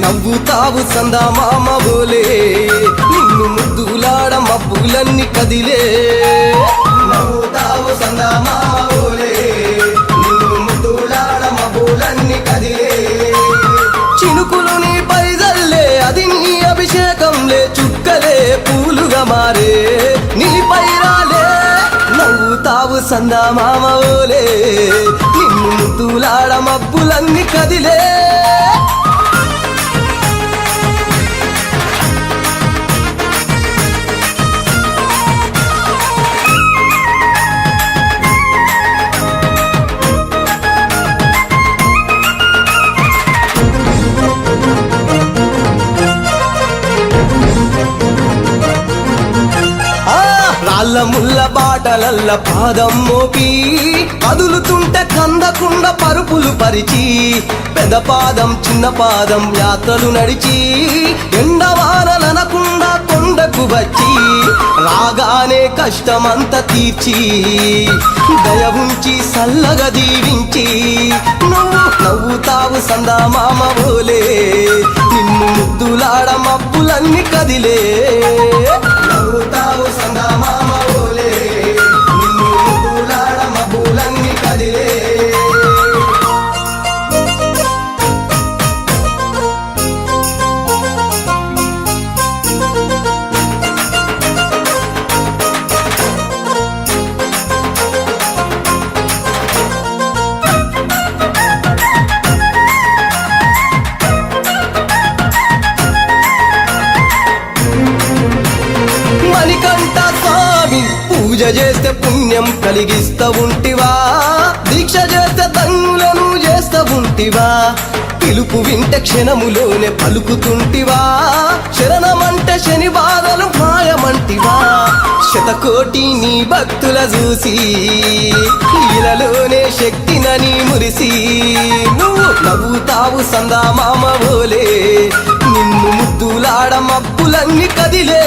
నవ్వుతావు సందమామ బోలే నిన్ను ముద్దులాడ మబ్బులన్నీ కదిలే నవ్వుతావు సందమామ బోలే నిన్ను ముద్దులాడ మబ్బులన్నీ కదిలే చినుకులు నీ పైదల్లే అది నీ అభిషేకంలే చుక్కలే పూలుగా మారే నీ పైరాలే నవ్వుతావు సందమామ బోలే నిన్ను ముద్దులాడ మబ్బులన్నీ కదిలే రాళ్ళ ముళ్ళ బాటలల్ల పాదం మోపి కదులుతుంటే కందకుండా పరుపులు పరిచి పెద్ద పాదం చిన్న పాదం యాత్రలు నడిచి ఎండవానలనకుండా కొండకు వచ్చి రాగానే కష్టమంత తీర్చి దయ ఉంచి సల్లగా దీవించి నువ్వు నవ్వుతావు సందమామ బోలే నిన్ను ముద్దులాడ మబ్బులన్నీ కదిలే నవ్వుతావు సందమామ బోలే నిన్ను ముద్దులాడ మబ్బులన్నీ కదిలే మణికంఠ స్వామి పూజ చేస్తే పుణ్యం కలిగిస్తా ఉంటివా దీక్ష చేస్తే దంగులను చేస్తా ఉంటివా పిలుపు వింటే క్షణములోనే పలుకుతుంటివా శరణమంటే శని బాధలు మాయమంటివా శతకోటి నీ భక్తుల చూసి ఇలలోనే శక్తినని మురిసి నువ్వు నవ్వుతావు సందమామ బోలే నిన్ను ముద్దులాడ మబ్బులన్నీ కదిలే